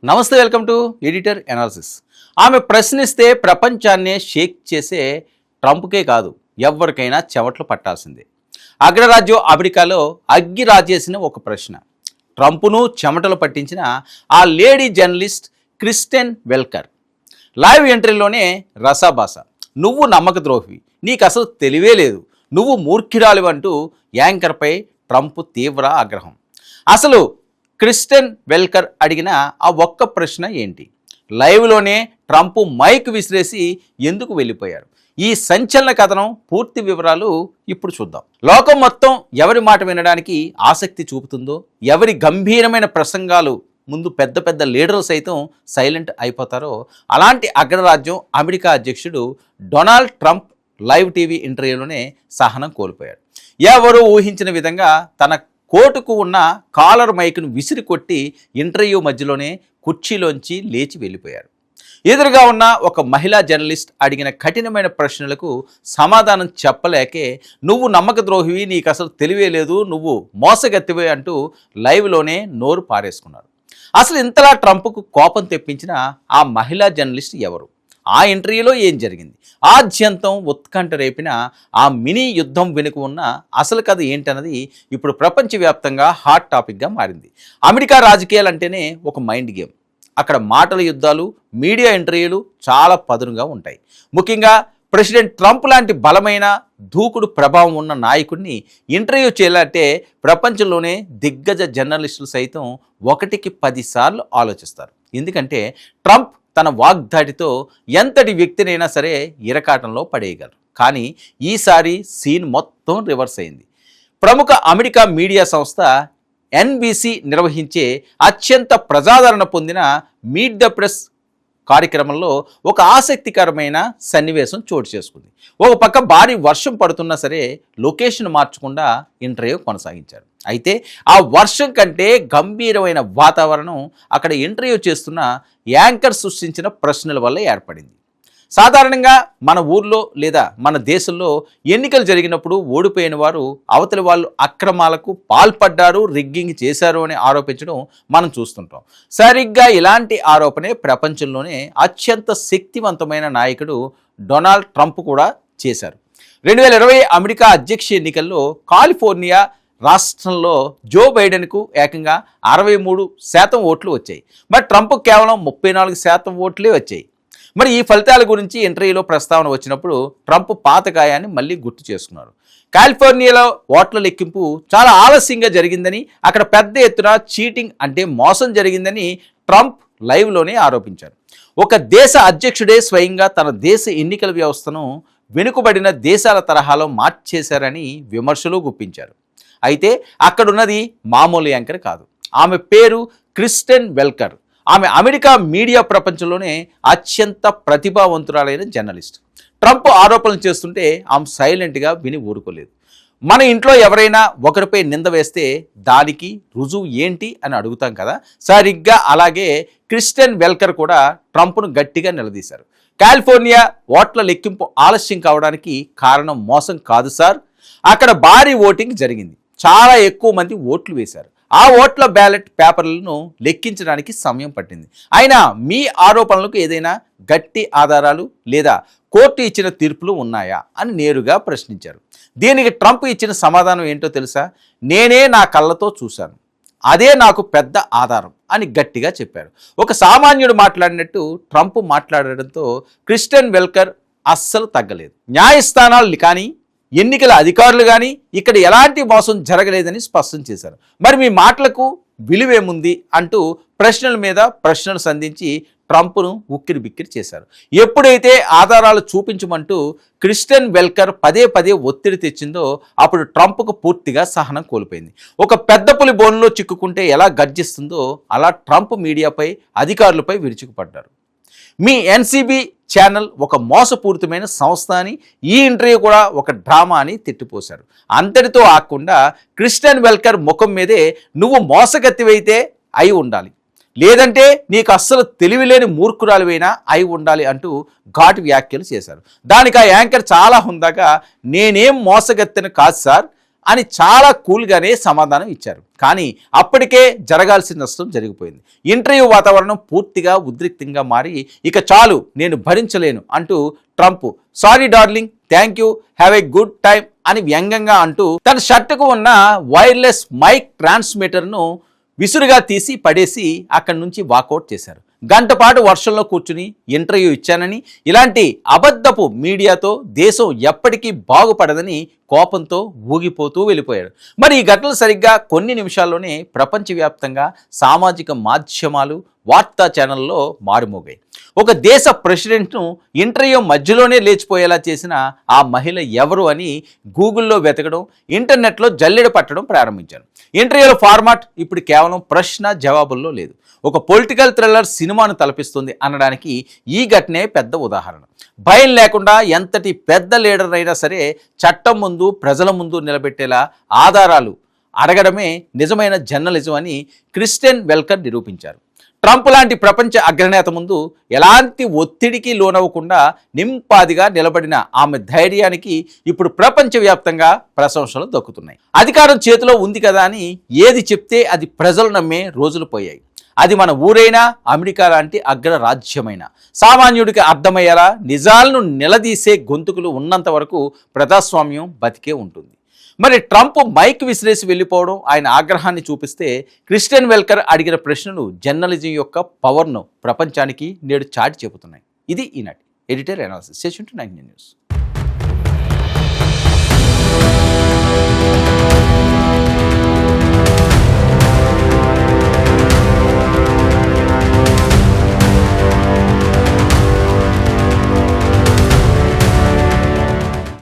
నమస్తే, welcome to editor analysis. ఆమె ప్రశ్నిస్తే ప్రపంచాన్నే షేక్ చేసే ట్రంప్కే కాదు, ఎవరికైనా చెమట్లు పట్టాల్సిందే. అగ్రరాజ్యం అమెరికాలో అగ్గి రాజేసిన ఒక ప్రశ్న ట్రంప్ను చెమటలు పట్టించిన ఆ లేడీ జర్నలిస్ట్ క్రిస్టెన్ వెల్కర్ లైవ్ ఎంట్రీలోనే రసాబాస, నువ్వు నమ్మక ద్రోహి, నీకు అసలు తెలివే లేదు, నువ్వు మూర్ఖిరాలివంటూ యాంకర్పై ట్రంప్ తీవ్ర ఆగ్రహం. అసలు క్రిస్టెన్ వెల్కర్ అడిగిన ఆ ఒక్క ప్రశ్న ఏంటి? లైవ్లోనే ట్రంప్ మైక్ విసిరేసి ఎందుకు వెళ్ళిపోయారు? ఈ సంచలన కథనం పూర్తి వివరాలు ఇప్పుడు చూద్దాం. లోకం మొత్తం ఎవరి మాట వినడానికి ఆసక్తి చూపుతుందో, ఎవరి గంభీరమైన ప్రసంగాలు ముందు పెద్ద పెద్ద లీడర్లు సైతం సైలెంట్ అయిపోతారో, అలాంటి అగ్రరాజ్యం అమెరికా అధ్యక్షుడు డొనాల్డ్ ట్రంప్ లైవ్ టీవీ ఇంటర్వ్యూలోనే సహనం కోల్పోయాడు. ఎవరూ ఊహించిన విధంగా తన కోటుకు ఉన్న కాలర్ మైక్ను విసిరి కొట్టి ఇంటర్వ్యూ మధ్యలోనే కుర్చీలోంచి లేచి వెళ్ళిపోయారు. ఎదురుగా ఉన్న ఒక మహిళా జర్నలిస్ట్ అడిగిన కఠినమైన ప్రశ్నలకు సమాధానం చెప్పలేకే, నువ్వు నమ్మక ద్రోహివి, నీకు అసలు తెలివే లేదు, నువ్వు మోసగత్తివే అంటూ లైవ్లోనే నోరు పారేసుకున్నారు. అసలు ఇంతలా ట్రంప్కు కోపం తెప్పించిన ఆ మహిళా జర్నలిస్ట్ ఎవరు? ఆ ఇంటర్వ్యూలో ఏం జరిగింది? ఆద్యంతం ఉత్కంఠ రేపిన ఆ మినీ యుద్ధం వెనుక ఉన్న అసలు కథ ఏంటన్నది ఇప్పుడు ప్రపంచవ్యాప్తంగా హాట్ టాపిక్గా మారింది. అమెరికా రాజకీయాలు అంటేనే ఒక మైండ్ గేమ్. అక్కడ మాటల యుద్ధాలు, మీడియా ఇంటర్వ్యూలు చాలా పదునుగా ఉంటాయి. ముఖ్యంగా ప్రెసిడెంట్ ట్రంప్ లాంటి బలమైన దూకుడు ప్రభావం ఉన్న నాయకుడిని ఇంటర్వ్యూ చేయాలంటే ప్రపంచంలోనే దిగ్గజ జర్నలిస్టులు సైతం 1కి 10 సార్లు ఆలోచిస్తారు. ఎందుకంటే ట్రంప్ తన వాగ్దాటితో ఎంతటి వ్యక్తినైనా సరే ఇరకాటంలో పడేయగలరు. కానీ ఈసారి సీన్ మొత్తం రివర్స్ అయింది. ప్రముఖ అమెరికా మీడియా సంస్థ NBC నిర్వహించే అత్యంత ప్రజాదరణ పొందిన మీట్ ద ప్రెస్ కార్యక్రమంలో ఒక ఆసక్తికరమైన సన్నివేశం చోటు చేసుకుంది. ఒక పక్క భారీ వర్షం పడుతున్నా సరే లొకేషన్ మార్చకుండా ఇంటర్వ్యూ కొనసాగించారు. అయితే ఆ వర్షం కంటే గంభీరమైన వాతావరణం అక్కడ ఇంటర్వ్యూ చేస్తున్న యాంకర్ సృష్టించిన ప్రశ్నల వల్ల ఏర్పడింది. సాధారణంగా మన ఊర్లో లేదా మన దేశంలో ఎన్నికలు జరిగినప్పుడు ఓడిపోయిన వారు అవతలి వాళ్ళు అక్రమాలకు పాల్పడ్డారు, రిగ్గింగ్ చేశారు అని ఆరోపించడం మనం చూస్తుంటాం. సరిగ్గా ఇలాంటి ఆరోపణే ప్రపంచంలోనే అత్యంత శక్తివంతమైన నాయకుడు డొనాల్డ్ ట్రంప్ కూడా చేశారు. 2020 అమెరికా అధ్యక్ష ఎన్నికల్లో కాలిఫోర్నియా రాష్ట్రంలో జో బైడెన్కు ఏకంగా 63% ఓట్లు వచ్చాయి. మరి ట్రంప్ కేవలం 34% ఓట్లే వచ్చాయి. మరి ఈ ఫలితాల గురించి ఇంటర్వ్యూలో ప్రస్తావన వచ్చినప్పుడు ట్రంప్ పాత గాయాన్ని మళ్ళీ గుర్తు చేసుకున్నారు. కాలిఫోర్నియాలో ఓట్ల లెక్కింపు చాలా ఆలస్యంగా జరిగిందని, అక్కడ పెద్ద ఎత్తున చీటింగ్ అంటే మోసం జరిగిందని ట్రంప్ లైవ్లోనే ఆరోపించారు. ఒక దేశ అధ్యక్షుడే స్వయంగా తన దేశ ఎన్నికల వ్యవస్థను వెనుకబడిన దేశాల తరహాలో మార్చేశారని విమర్శలు గుప్పించారు. అయితే అక్కడున్నది మామూలు యాంకర్ కాదు. ఆమె పేరు క్రిస్టెన్ వెల్కర్. ఆమె అమెరికా మీడియా ప్రపంచంలోనే అత్యంత ప్రతిభావంతురాలైన జర్నలిస్ట్. ట్రంప్ ఆరోపణలు చేస్తుంటే ఆమె సైలెంట్గా విని ఊరుకోలేదు. మన ఇంట్లో ఎవరైనా ఒకరిపై నింద వేస్తే దానికి రుజువు ఏంటి అని అడుగుతాం కదా, సరిగ్గా అలాగే క్రిస్టెన్ వెల్కర్ కూడా ట్రంప్ను గట్టిగా నిలదీశారు. కాలిఫోర్నియా ఓట్ల లెక్కింపు ఆలస్యం కావడానికి కారణం మోసం కాదు సార్, అక్కడ భారీ ఓటింగ్ జరిగింది, చాలా ఎక్కువ మంది ఓట్లు వేశారు, ఆ ఓట్ల బ్యాలెట్ పేపర్లను లెక్కించడానికి సమయం పట్టింది. అయినా మీ ఆరోపణలకు ఏదైనా గట్టి ఆధారాలు లేదా కోర్టు ఇచ్చిన తీర్పులు ఉన్నాయా అని నేరుగా ప్రశ్నించారు. దీనికి ట్రంప్ ఇచ్చిన సమాధానం ఏంటో తెలుసా? నేనే నా కళ్ళతో చూశాను, అదే నాకు పెద్ద ఆధారం అని గట్టిగా చెప్పారు. ఒక సామాన్యుడు మాట్లాడినట్టు ట్రంప్ మాట్లాడడంతో క్రిస్టెన్ వెల్కర్ అస్సలు తగ్గలేదు. న్యాయస్థానాలు కానీ ఎన్నికల అధికారులు కానీ ఇక్కడ ఎలాంటి మోసం జరగలేదని స్పష్టం చేశారు. మరి మీ మాటలకు విలువేముంది అంటూ ప్రశ్నల మీద ప్రశ్నలు సంధించి ట్రంప్ను ఉక్కిరి బిక్కిరి చేశారు. ఎప్పుడైతే ఆధారాలు చూపించమంటూ క్రిస్టెన్ వెల్కర్ పదే పదే ఒత్తిడి తెచ్చిందో అప్పుడు ట్రంప్కు పూర్తిగా సహనం కోల్పోయింది. ఒక పెద్ద పులి బోన్లో చిక్కుకుంటే ఎలా గర్జిస్తుందో అలా ట్రంప్ మీడియాపై, అధికారులపై విరుచుకుపడ్డారు. మీ NCB ఛానల్ ఒక మోసపూరితమైన సంస్థ అని, ఈ ఇంటర్వ్యూ కూడా ఒక డ్రామా అని తిట్టిపోశారు. అంతటితో ఆకుండా క్రిస్టెన్ వెల్కర్ ముఖం మీదే నువ్వు మోసగత్తివైతే అయి ఉండాలి, లేదంటే నీకు అస్సలు తెలివిలేని మూర్ఖురాలివైనా అయి ఉండాలి అంటూ ఘాటు వ్యాఖ్యలు చేశారు. దానికి ఆ యాంకర్ చాలా హుందాగా నేనేం మోసగత్తెను కాదు సార్, అని చాలా కూల్గానే సమాధానం ఇచ్చారు. కానీ అప్పటికే జరగాల్సిన నష్టం జరిగిపోయింది. ఇంటర్వ్యూ వాతావరణం పూర్తిగా ఉద్రిక్తంగా మారి ఇక చాలు నేను భరించలేను అంటూ Trump sorry darling, thank you, have a good time అని వ్యంగ్యంగా అంటూ తన షర్టుకు ఉన్న వైర్లెస్ మైక్ ట్రాన్స్మిటర్ను విసురుగా తీసి పడేసి అక్కడి నుంచి వాకౌట్ చేశారు. గంట పాటు వర్షంలో కూర్చుని ఇంటర్వ్యూ ఇచ్చానని, ఇలాంటి అబద్ధపు మీడియాతో దేశం ఎప్పటికీ బాగుపడదని కోపంతో ఊగిపోతూ వెళ్ళిపోయాడు. మరి ఈ ఘటనలు సరిగ్గా కొన్ని నిమిషాల్లోనే ప్రపంచవ్యాప్తంగా సామాజిక మాధ్యమాలు, వార్తా ఛానల్లో మారుమోగాయి. ఒక దేశ ప్రెసిడెంట్ను ఇంటర్వ్యూ మధ్యలోనే లేచిపోయేలా చేసిన ఆ మహిళ ఎవరు అని గూగుల్లో వెతకడం, ఇంటర్నెట్లో జల్లెడ పట్టడం ప్రారంభించాను. ఇంటర్వ్యూల ఫార్మాట్ ఇప్పుడు కేవలం ప్రశ్న జవాబుల్లో లేదు, ఒక పొలిటికల్ థ్రిల్లర్ సినిమాను తలపిస్తుంది అనడానికి ఈ ఘటనే పెద్ద ఉదాహరణ. భయం లేకుండా ఎంతటి పెద్ద లీడర్ అయినా సరే చట్టం ముందు, ప్రజల ముందు నిలబెట్టేలా ఆధారాలు అడగడమే నిజమైన జర్నలిజం అని క్రిస్టియన్ వెల్కర్ నిరూపించారు. ట్రంప్ లాంటి ప్రపంచ అగ్రనేత ముందు ఎలాంటి ఒత్తిడికి లోనవ్వకుండా నింపాదిగా నిలబడిన ఆమె ధైర్యానికి ఇప్పుడు ప్రపంచవ్యాప్తంగా ప్రశంసలు దక్కుతున్నాయి. అధికారం చేతిలో ఉంది కదా అని ఏది చెప్తే అది ప్రజలు నమ్మే రోజులు పోయాయి. అది మన ఊరైనా, అమెరికా లాంటి అగ్రరాజ్యమైనా సామాన్యుడికి అర్థమయ్యేలా నిజాలను నిలదీసే గొంతుకులు ఉన్నంత వరకు ప్రజాస్వామ్యం బతికే ఉంటుంది. మరి ట్రంప్ మైక్ విసిరేసి వెళ్ళిపోవడం ఆయన ఆగ్రహాన్ని చూపిస్తే, క్రిస్టియన్ వెల్కర్ అడిగిన ప్రశ్నలు జర్నలిజం యొక్క పవర్ను ప్రపంచానికి నేడు చాటి చెబుతున్నాయి. ఇది ఈనాటి editor analysis. Stay tuned to 99 news.